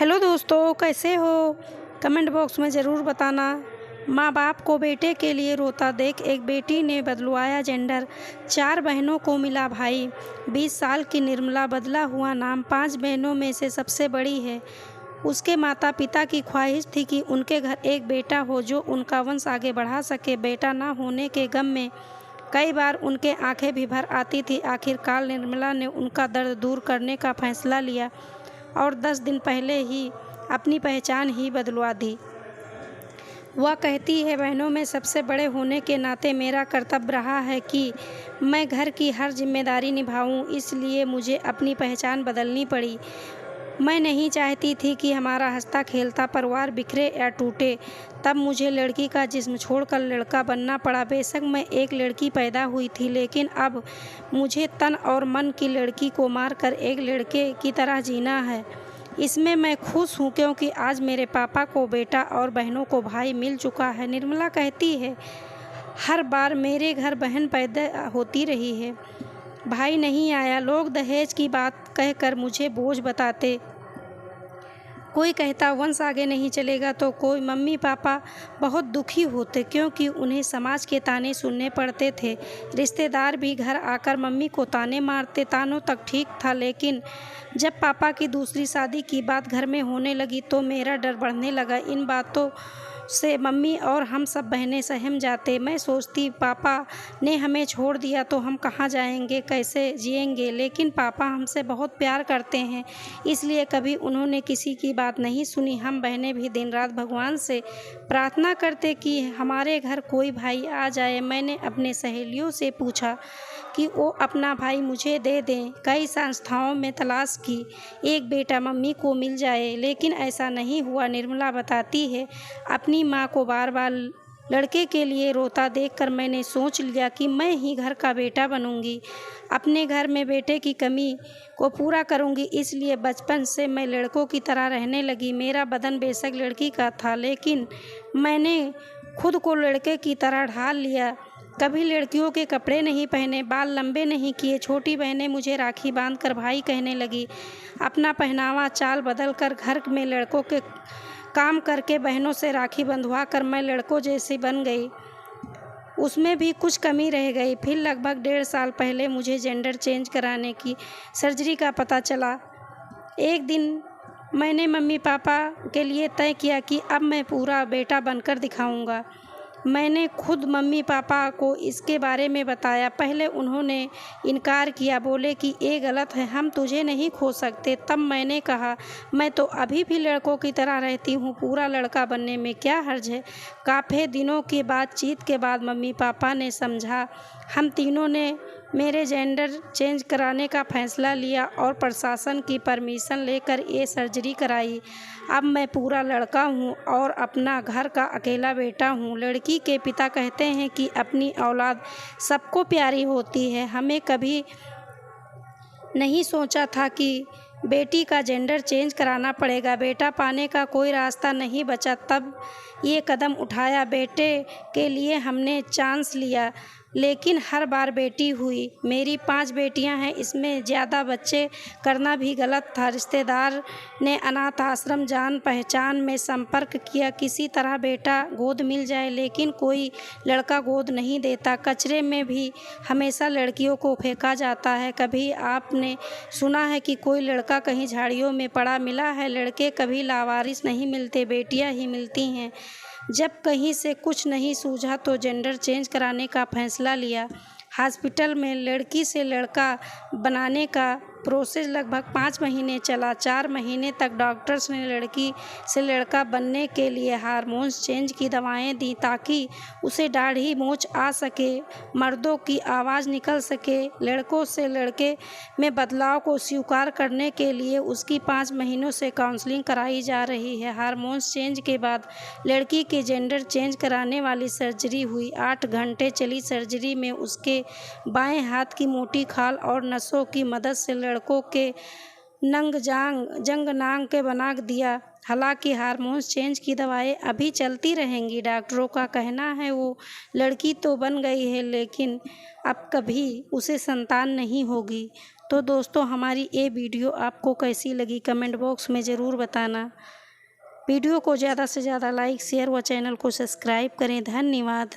Hello दोस्तों, कैसे हो? कमेंट बॉक्स में ज़रूर बताना। माँ बाप को बेटे के लिए रोता देख एक बेटी ने बदलवाया जेंडर। 4 बहनों को मिला भाई। 20 साल की निर्मला बदला हुआ नाम। 5 बहनों में से सबसे बड़ी है। उसके माता पिता की ख्वाहिश थी कि उनके घर एक बेटा हो जो उनका वंश आगे बढ़ा सके। बेटा ना होने के गम में कई बार उनके आंखें भी भर आती थी। आखिरकार निर्मला ने उनका दर्द दूर करने का फैसला लिया और 10 दिन पहले ही अपनी पहचान ही बदलवा दी। वह कहती है, बहनों में सबसे बड़े होने के नाते मेरा कर्तव्य रहा है कि मैं घर की हर जिम्मेदारी निभाऊं, इसलिए मुझे अपनी पहचान बदलनी पड़ी। मैं नहीं चाहती थी कि हमारा हंसता खेलता परिवार बिखरे या टूटे। तब मुझे लड़की का जिस्म छोड़कर लड़का बनना पड़ा। बेशक मैं एक लड़की पैदा हुई थी, लेकिन अब मुझे तन और मन की लड़की को मारकर एक लड़के की तरह जीना है। इसमें मैं खुश हूँ क्योंकि आज मेरे पापा को बेटा और बहनों को भाई मिल चुका है। निर्मला कहती है, हर बार मेरे घर बहन पैदा होती रही है, भाई नहीं आया। लोग दहेज की बात कहकर मुझे बोझ बताते। कोई कहता वंश आगे नहीं चलेगा, तो कोई मम्मी पापा बहुत दुखी होते क्योंकि उन्हें समाज के ताने सुनने पड़ते थे। रिश्तेदार भी घर आकर मम्मी को ताने मारते। तानों तक ठीक था, लेकिन जब पापा की दूसरी शादी की बात घर में होने लगी तो मेरा डर बढ़ने लगा। इन बातों से मम्मी और हम सब बहनें सहम जाते। मैं सोचती, पापा ने हमें छोड़ दिया तो हम कहाँ जाएंगे, कैसे जिएंगे। लेकिन पापा हमसे बहुत प्यार करते हैं, इसलिए कभी उन्होंने किसी की बात नहीं सुनी। हम बहनें भी दिन रात भगवान से प्रार्थना करते कि हमारे घर कोई भाई आ जाए। मैंने अपने सहेलियों से पूछा कि वो अपना भाई मुझे दे दें। कई संस्थाओं में तलाश की, एक बेटा मम्मी को मिल जाए, लेकिन ऐसा नहीं हुआ। निर्मला बताती है, अपनी माँ को बार बार लड़के के लिए रोता देखकर मैंने सोच लिया कि मैं ही घर का बेटा बनूंगी, अपने घर में बेटे की कमी को पूरा करूंगी। इसलिए बचपन से मैं लड़कों की तरह रहने लगी। मेरा बदन बेशक लड़की का था, लेकिन मैंने खुद को लड़के की तरह ढाल लिया। कभी लड़कियों के कपड़े नहीं पहने, बाल लंबे नहीं किए। छोटी बहनें मुझे राखी बांधकर भाई कहने लगी। अपना पहनावा चाल बदल कर घर में लड़कों के काम करके बहनों से राखी बंधवा कर मैं लड़कों जैसी बन गई। उसमें भी कुछ कमी रह गई। फिर लगभग 1.5 साल पहले मुझे जेंडर चेंज कराने की सर्जरी का पता चला। एक दिन मैंने मम्मी पापा के लिए तय किया कि अब मैं पूरा बेटा बनकर दिखाऊंगा। मैंने खुद मम्मी पापा को इसके बारे में बताया। पहले उन्होंने इनकार किया, बोले कि ये गलत है, हम तुझे नहीं खो सकते। तब मैंने कहा, मैं तो अभी भी लड़कों की तरह रहती हूँ, पूरा लड़का बनने में क्या हर्ज है। काफ़ी दिनों की बातचीत के बाद मम्मी पापा ने समझा। हम तीनों ने मेरे जेंडर चेंज कराने का फैसला लिया और प्रशासन की परमिशन लेकर ये सर्जरी कराई। अब मैं पूरा लड़का हूँ और अपना घर का अकेला बेटा हूँ। लड़की के पिता कहते हैं कि अपनी औलाद सबको प्यारी होती है। हमें कभी नहीं सोचा था कि बेटी का जेंडर चेंज कराना पड़ेगा। बेटा पाने का कोई रास्ता नहीं बचा, तब ये कदम उठाया। बेटे के लिए हमने चांस लिया, लेकिन हर बार बेटी हुई। मेरी 5 बेटियां हैं, इसमें ज़्यादा बच्चे करना भी गलत था। रिश्तेदार ने अनाथ आश्रम जान पहचान में संपर्क किया, किसी तरह बेटा गोद मिल जाए, लेकिन कोई लड़का गोद नहीं देता। कचरे में भी हमेशा लड़कियों को फेंका जाता है। कभी आपने सुना है कि कोई लड़का कहीं झाड़ियों में पड़ा मिला है? लड़के कभी लावारिस नहीं मिलते, बेटियां ही मिलती हैं। जब कहीं से कुछ नहीं सूझा तो जेंडर चेंज कराने का फैसला लिया। हॉस्पिटल में लड़की से लड़का बनाने का प्रोसेस लगभग 5 महीने चला। 4 महीने तक डॉक्टर्स ने लड़की से लड़का बनने के लिए हार्मोन्स चेंज की दवाएं दी ताकि उसे दाढ़ी मूंछ आ सके, मर्दों की आवाज़ निकल सके। लड़कों से लड़के में बदलाव को स्वीकार करने के लिए उसकी 5 महीनों से काउंसलिंग कराई जा रही है। हार्मोन्स चेंज के बाद लड़की के जेंडर चेंज कराने वाली सर्जरी हुई। 8 घंटे चली सर्जरी में उसके बाएं हाथ की मोटी खाल और नसों की मदद से लड़कों के नंग जंग नांग के बना दिया। हालांकि हार्मोन्स चेंज की दवाएं अभी चलती रहेंगी। डॉक्टरों का कहना है वो लड़की तो बन गई है, लेकिन अब कभी उसे संतान नहीं होगी। तो दोस्तों हमारी ये वीडियो आपको कैसी लगी कमेंट बॉक्स में ज़रूर बताना। वीडियो को ज़्यादा से ज़्यादा लाइक शेयर व चैनल को सब्सक्राइब करें। धन्यवाद।